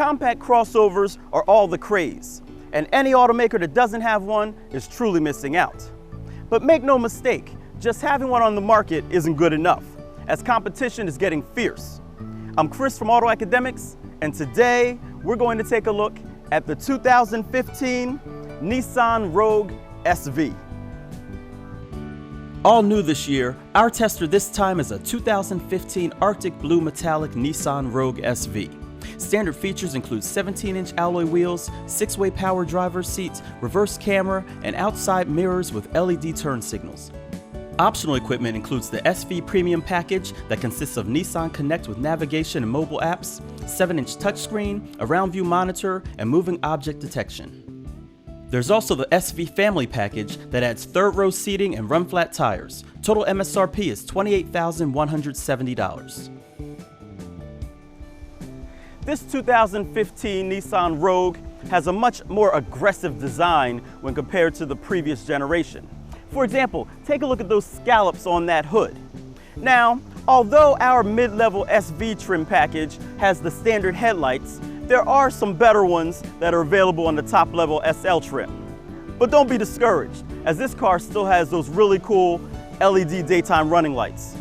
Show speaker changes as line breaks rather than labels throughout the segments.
Compact crossovers are all the craze, and any automaker that doesn't have one is truly missing out. But make no mistake, just having one on the market isn't good enough, as competition is getting fierce. I'm Chris from AutoAcademics, and today we're going to take a look at the 2015 Nissan Rogue SV. All new this year, our tester this time is a 2015 Arctic Blue Metallic Nissan Rogue SV. Standard features include 17-inch alloy wheels, 6-way power driver's seats, reverse camera, and outside mirrors with LED turn signals. Optional equipment includes the SV Premium package that consists of Nissan Connect with navigation and mobile apps, 7-inch touchscreen, a round view monitor, and moving object detection. There's also the SV Family package that adds third-row seating and run-flat tires. Total MSRP is $28,170. This 2015 Nissan Rogue has a much more aggressive design when compared to the previous generation. For example, take a look at those scallops on that hood. Now, although our mid-level SV trim package has the standard headlights, there are some better ones that are available on the top-level SL trim. But don't be discouraged, as this car still has those really cool LED daytime running lights.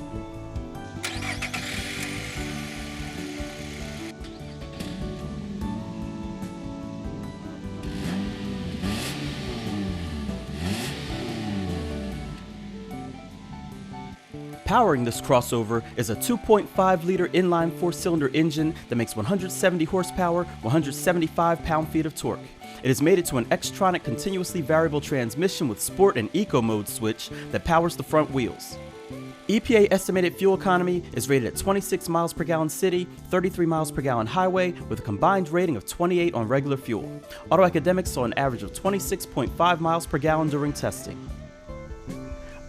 Powering this crossover is a 2.5-liter inline 4-cylinder engine that makes 170 horsepower, 175 pound-feet of torque. It is mated to an Xtronic continuously variable transmission with Sport and Eco mode switch that powers the front wheels. EPA estimated fuel economy is rated at 26 miles per gallon city, 33 miles per gallon highway, with a combined rating of 28 on regular fuel. AutoAcademics saw an average of 26.5 miles per gallon during testing.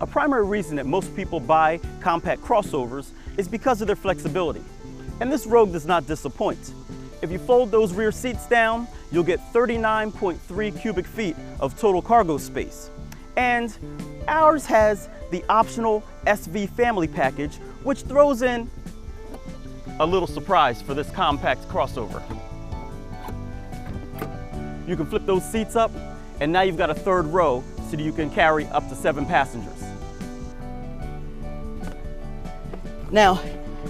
A primary reason that most people buy compact crossovers is because of their flexibility, and this Rogue does not disappoint. If you fold those rear seats down, you'll get 39.3 cubic feet of total cargo space. And ours has the optional SV Family package, which throws in a little surprise for this compact crossover. You can flip those seats up, and now you've got a third row so that you can carry up to 7 passengers. Now,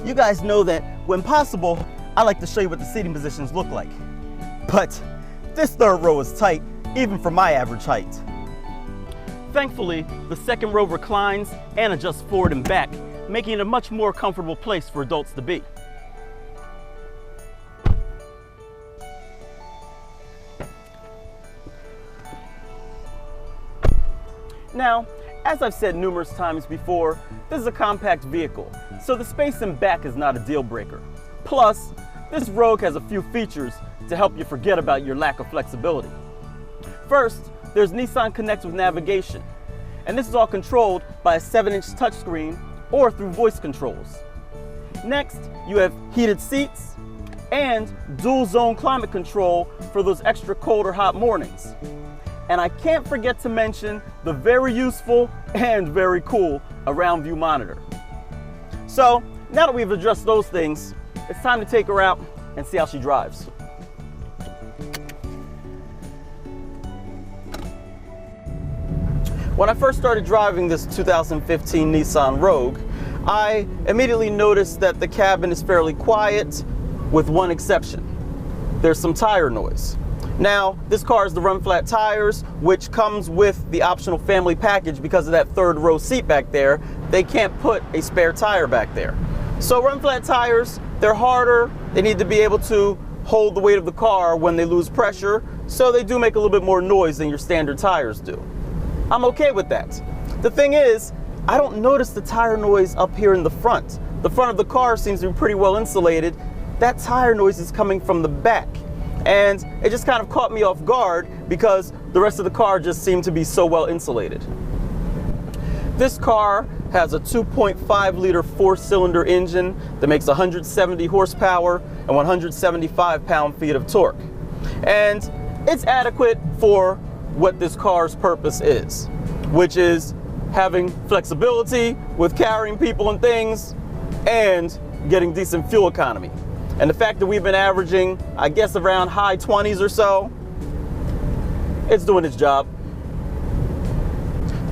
you guys know that when possible, I like to show you what the seating positions look like. But this third row is tight, even for my average height. Thankfully, the second row reclines and adjusts forward and back, making it a much more comfortable place for adults to be. Now, as I've said numerous times before, this is a compact vehicle, so the space in back is not a deal breaker. Plus, this Rogue has a few features to help you forget about your lack of flexibility. First, there's Nissan Connect with navigation, and this is all controlled by a 7-inch touchscreen or through voice controls. Next, you have heated seats and dual zone climate control for those extra cold or hot mornings. And I can't forget to mention the very useful and very cool around view monitor. So now that we've addressed those things, it's time to take her out and see how she drives. When I first started driving this 2015 Nissan Rogue, I immediately noticed that the cabin is fairly quiet, with one exception. There's some tire noise. Now, this car has the run-flat tires, which comes with the optional family package because of that third row seat back there. They can't put a spare tire back there. So run-flat tires, they're harder. They need to be able to hold the weight of the car when they lose pressure, so they do make a little bit more noise than your standard tires do. I'm okay with that. The thing is, I don't notice the tire noise up here in the front. The front of the car seems to be pretty well insulated. That tire noise is coming from the back. And it just kind of caught me off guard because the rest of the car just seemed to be so well insulated. This car has a 2.5-liter 4-cylinder engine that makes 170 horsepower and 175 pound-feet of torque. And it's adequate for what this car's purpose is, which is having flexibility with carrying people and things and getting decent fuel economy. And the fact that we've been averaging, I guess, around high 20s or so, it's doing its job.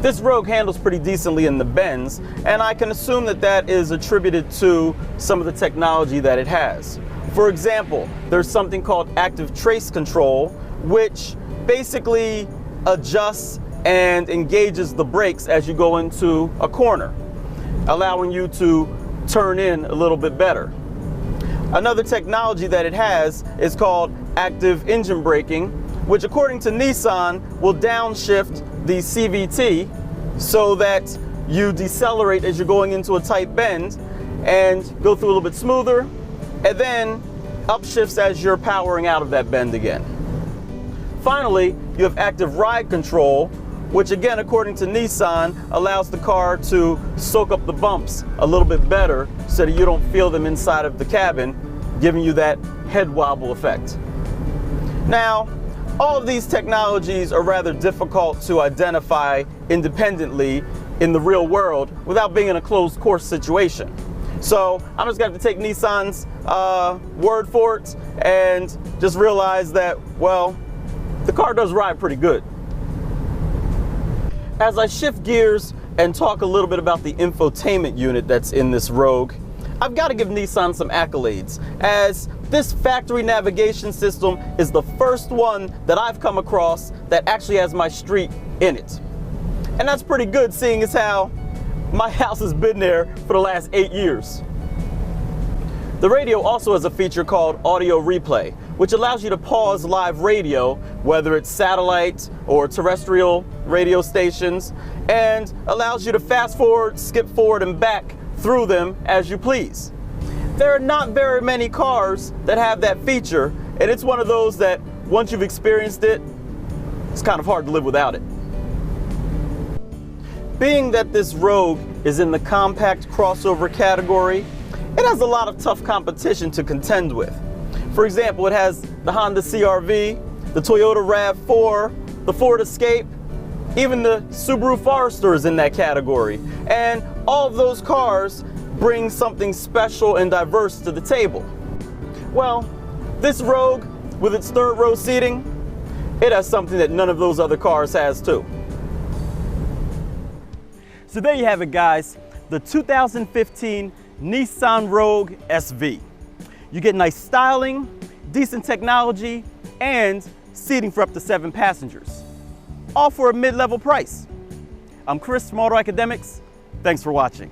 This Rogue handles pretty decently in the bends, and I can assume that that is attributed to some of the technology that it has. For example, there's something called active trace control, which basically adjusts and engages the brakes as you go into a corner, allowing you to turn in a little bit better. Another technology that it has is called active engine braking, which according to Nissan will downshift the CVT so that you decelerate as you're going into a tight bend and go through a little bit smoother, and then upshifts as you're powering out of that bend again. Finally, you have active ride control, which again, according to Nissan, allows the car to soak up the bumps a little bit better so that you don't feel them inside of the cabin, giving you that head wobble effect. Now, all of these technologies are rather difficult to identify independently in the real world without being in a closed course situation. So I'm just going to have to take Nissan's word for it and just realize that, well, the car does ride pretty good. As I shift gears and talk a little bit about the infotainment unit that's in this Rogue, I've got to give Nissan some accolades, as this factory navigation system is the first one that I've come across that actually has my street in it. And that's pretty good, seeing as how my house has been there for the last 8 years. The radio also has a feature called audio replay, which allows you to pause live radio, whether it's satellite or terrestrial radio stations, and allows you to fast forward, skip forward, and back through them as you please. There are not very many cars that have that feature, and it's one of those that once you've experienced it, it's kind of hard to live without it. Being that this Rogue is in the compact crossover category, it has a lot of tough competition to contend with. For example, it has the Honda CR-V, the Toyota RAV4, the Ford Escape, even the Subaru Forester is in that category. And all of those cars bring something special and diverse to the table. Well, this Rogue, with its third row seating, it has something that none of those other cars has too. So there you have it, guys, the 2015 Nissan Rogue SV. You get nice styling, decent technology, and seating for up to 7 passengers. All for a mid-level price. I'm Chris from AutoAcademics. Thanks for watching.